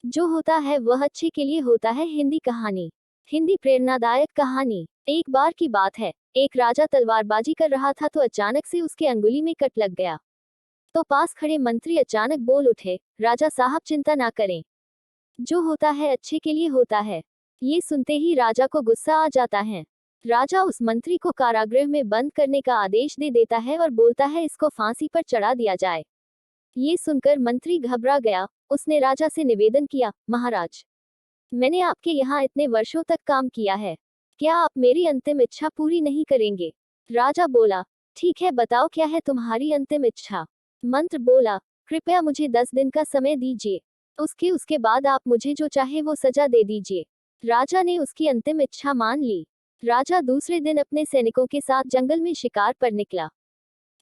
जो होता है वह अच्छे के लिए होता है। हिंदी कहानी। हिंदी प्रेरणादायक कहानी। एक बार की बात है, एक राजा तलवारबाजी कर रहा था तो अचानक से उसके अंगुली में कट लग गया। तो पास खड़े मंत्री अचानक बोल उठे, राजा साहब चिंता ना करें, जो होता है अच्छे के लिए होता है। ये सुनते ही राजा को गुस्सा आ जाता है। राजा उस मंत्री को कारागृह में बंद करने का आदेश दे देता है और बोलता है इसको फांसी पर चढ़ा दिया जाए। ये सुनकर मंत्री घबरा गया। उसने राजा से निवेदन किया, महाराज, मैंने आपके यहाँ इतने वर्षों तक काम किया है, क्या आप मेरी अंतिम इच्छा पूरी नहीं करेंगे? राजा बोला, ठीक है, बताओ क्या है तुम्हारी अंतिम इच्छा? मंत्र बोला, कृपया मुझे 10 दिन का समय दीजिए, उसके बाद आप मुझे जो चाहे वो सजा दे दीजिए। राजा ने उसकी अंतिम इच्छा मान ली। राजा दूसरे दिन अपने सैनिकों के साथ जंगल में शिकार पर निकला।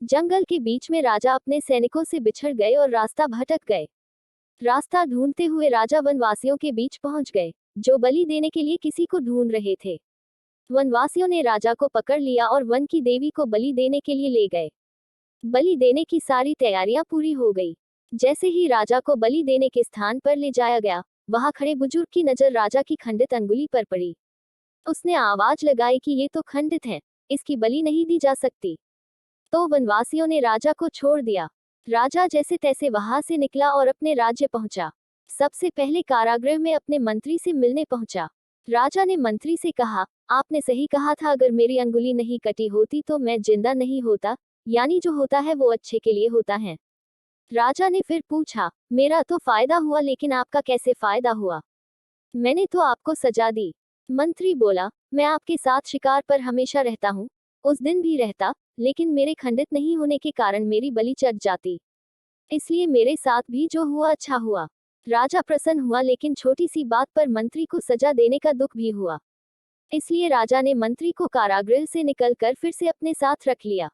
जंगल के बीच में राजा अपने सैनिकों से बिछड़ गए और रास्ता भटक गए। रास्ता ढूंढते हुए राजा वनवासियों के बीच पहुंच गए, जो बलि देने के लिए किसी को ढूंढ रहे थे। वनवासियों ने राजा को पकड़ लिया और वन की देवी को बलि देने के लिए ले गए। बलि देने की सारी तैयारियां पूरी हो गई। जैसे ही राजा को बलि देने के स्थान पर ले जाया गया, वहां खड़े बुजुर्ग की नजर राजा की खंडित अंगुली पर पड़ी। उसने आवाज लगाई कि ये तो खंडित है, इसकी बलि नहीं दी जा सकती। तो वनवासियों ने राजा को छोड़ दिया। राजा जैसे तैसे वहां से निकला और अपने राज्य पहुंचा। सबसे पहले कारागृह में अपने मंत्री से मिलने पहुंचा। राजा ने मंत्री से कहा, आपने सही कहा था, अगर मेरी अंगुली नहीं कटी होती तो मैं जिंदा नहीं होता, यानी जो होता है वो अच्छे के लिए होता है। राजा ने फिर पूछा, मेरा तो फायदा हुआ, लेकिन आपका कैसे फायदा हुआ? मैंने तो आपको सजा दी। मंत्री बोला, मैं आपके साथ शिकार पर हमेशा रहता हूँ, उस दिन भी रहता, लेकिन मेरे खंडित नहीं होने के कारण मेरी बलि चढ़ जाती, इसलिए मेरे साथ भी जो हुआ अच्छा हुआ। राजा प्रसन्न हुआ, लेकिन छोटी सी बात पर मंत्री को सजा देने का दुख भी हुआ। इसलिए राजा ने मंत्री को कारागृह से निकलकर फिर से अपने साथ रख लिया।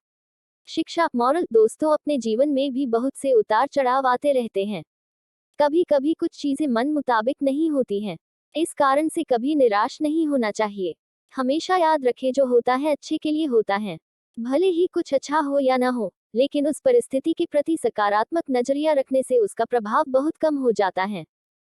शिक्षा मॉरल दोस्तों, अपने जीवन में भी बहुत से उतार चढ़ाव आते रहते हैं। कभी कभी कुछ चीजें मन मुताबिक नहीं होती हैं, इस कारण से कभी निराश नहीं होना चाहिए। हमेशा याद रखें, जो होता है अच्छे के लिए होता है। भले ही कुछ अच्छा हो या ना हो, लेकिन उस परिस्थिति के प्रति सकारात्मक नजरिया रखने से उसका प्रभाव बहुत कम हो जाता है।